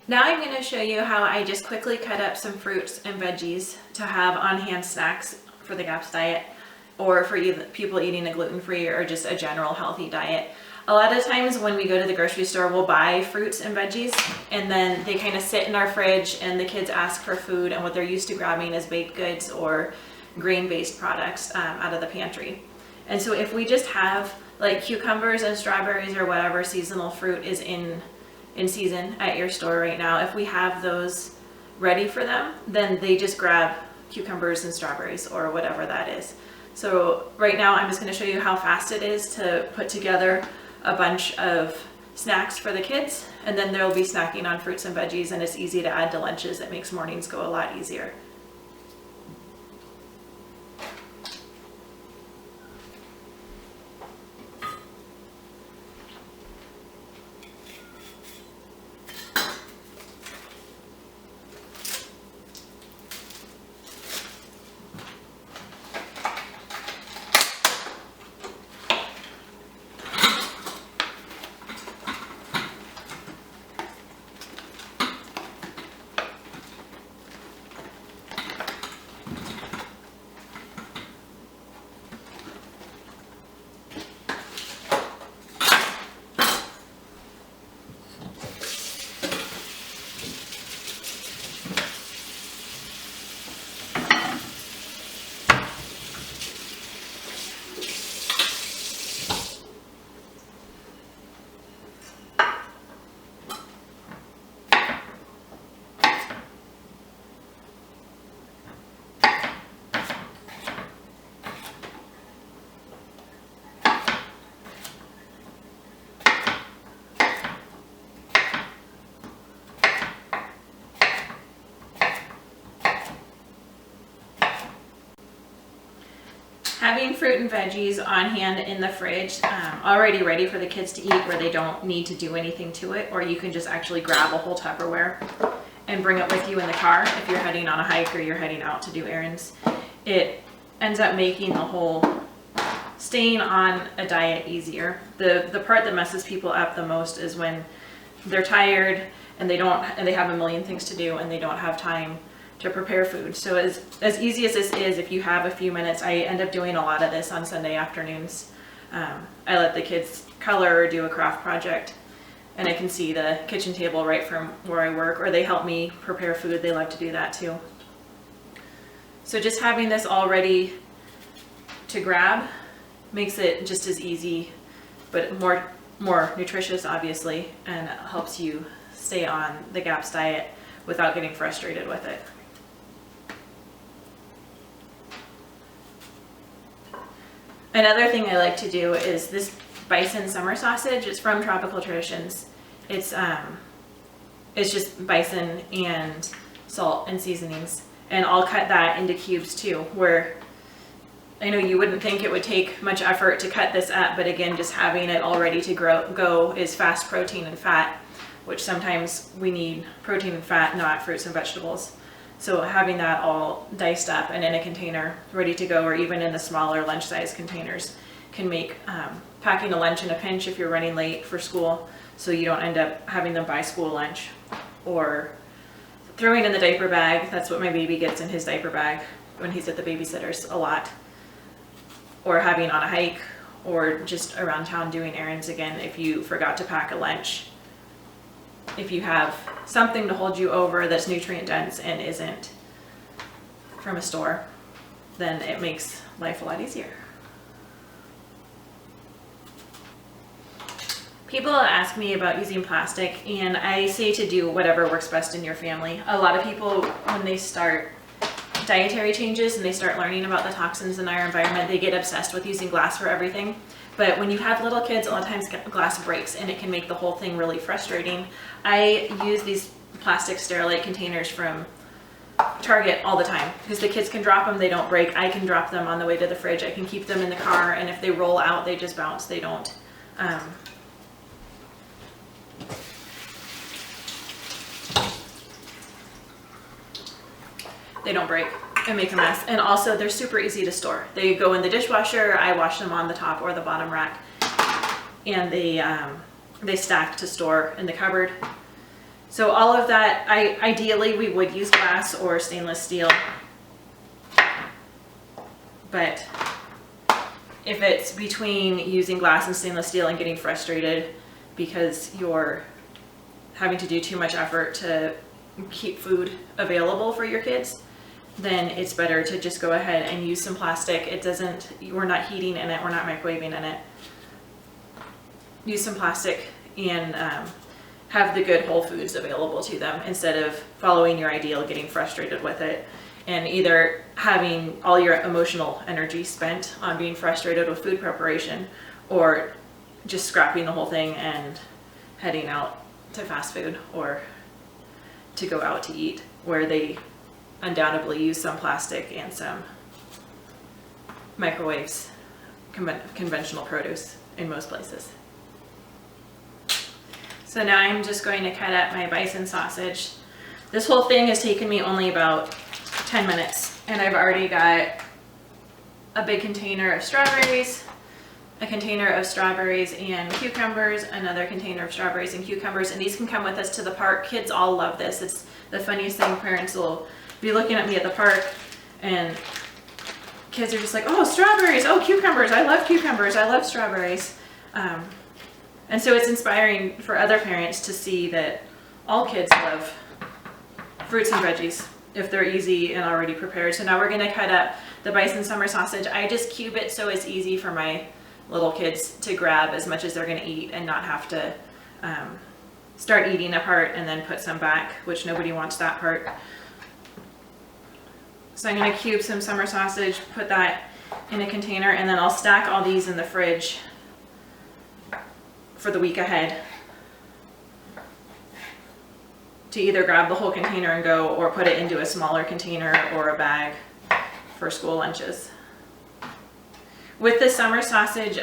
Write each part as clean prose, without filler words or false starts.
Now I'm going to show you how I just quickly cut up some fruits and veggies to have on-hand snacks for the GAPS diet, or for people eating a gluten-free or just a general healthy diet. A lot of times when we go to the grocery store, we'll buy fruits and veggies, and then they kind of sit in our fridge and the kids ask for food, and what they're used to grabbing is baked goods or grain-based products out of the pantry. And so if we just have like cucumbers and strawberries or whatever seasonal fruit is in season at your store right now, if we have those ready for them, then they just grab cucumbers and strawberries or whatever that is. So right now I'm just going to show you how fast it is to put together a bunch of snacks for the kids, and then they'll be snacking on fruits and veggies, and it's easy to add to lunches. It makes mornings go a lot easier. Having fruit and veggies on hand in the fridge, already ready for the kids to eat, where they don't need to do anything to it, or you can just actually grab a whole Tupperware and bring it with you in the car if you're heading on a hike or you're heading out to do errands. It ends up making the whole staying on a diet easier. The part that messes people up the most is when they're tired and they have a million things to do and they don't have time to prepare food. So as easy as this is, if you have a few minutes, I end up doing a lot of this on Sunday afternoons. I let the kids color or do a craft project, and I can see the kitchen table right from where I work, or they help me prepare food. They love to do that too. So just having this all ready to grab makes it just as easy, but more nutritious, obviously, and it helps you stay on the GAPS diet without getting frustrated with it. Another thing I like to do is this bison summer sausage. It's from Tropical Traditions. It's just bison and salt and seasonings, and I'll cut that into cubes too, where I know you wouldn't think it would take much effort to cut this up, but again, just having it all ready to go is fast protein and fat, which sometimes we need protein and fat, not fruits and vegetables. So having that all diced up and in a container ready to go, or even in the smaller lunch size containers, can make packing a lunch in a pinch if you're running late for school, so you don't end up having them buy school lunch, or throwing in the diaper bag. That's what my baby gets in his diaper bag when he's at the babysitter's a lot, or having on a hike, or just around town doing errands. Again, if you forgot to pack a lunch, if you have something to hold you over that's nutrient dense and isn't from a store, then it makes life a lot easier. People ask me about using plastic, and I say to do whatever works best in your family. A lot of people, when they start dietary changes and they start learning about the toxins in our environment, they get obsessed with using glass for everything. But when you have little kids, a lot of times glass breaks and it can make the whole thing really frustrating. I use these plastic Sterilite containers from Target all the time, because the kids can drop them, they don't break. I can drop them on the way to the fridge. I can keep them in the car, and if they roll out, they just bounce. They don't break and make a mess. And also, they're super easy to store. They go in the dishwasher. I wash them on the top or the bottom rack, and they stack to store in the cupboard. So all of that, ideally we would use glass or stainless steel. But if it's between using glass and stainless steel and getting frustrated because you're having to do too much effort to keep food available for your kids, then it's better to just go ahead and use some plastic. We're not heating in it, we're not microwaving in it. Use some plastic and have the good whole foods available to them instead of following your ideal, getting frustrated with it, and either having all your emotional energy spent on being frustrated with food preparation, or just scrapping the whole thing and heading out to fast food or to go out to eat, where they undoubtedly use some plastic and some microwaves, conventional produce in most places. So now I'm just going to cut up my bison sausage. This whole thing has taken me only about 10 minutes, and I've already got a big container of strawberries, a container of strawberries and cucumbers, another container of strawberries and cucumbers, and these can come with us to the park. Kids all love this. It's the funniest thing. Parents will be looking at me at the park, and kids are just like, oh, strawberries, oh, cucumbers, I love cucumbers, I love strawberries. And so it's inspiring for other parents to see that all kids love fruits and veggies if they're easy and already prepared. So now we're going to cut up the bison summer sausage. I just cube it so it's easy for my little kids to grab as much as they're going to eat and not have to start eating a part and then put some back, which nobody wants that part. So I'm going to cube some summer sausage, put that in a container, and then I'll stack all these in the fridge for the week ahead to either grab the whole container and go, or put it into a smaller container or a bag for school lunches. With the summer sausage,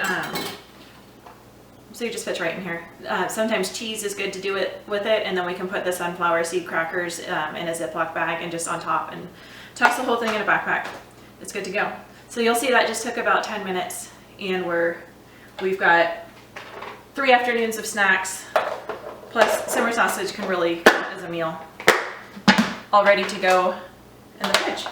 so it just fits right in here. Sometimes cheese is good to do it with it, and then we can put the sunflower seed crackers in a Ziploc bag and just on top, and toss the whole thing in a backpack. It's good to go. So you'll see that just took about 10 minutes, and we've got 3 afternoons of snacks, plus summer sausage can really count as a meal, all ready to go in the fridge.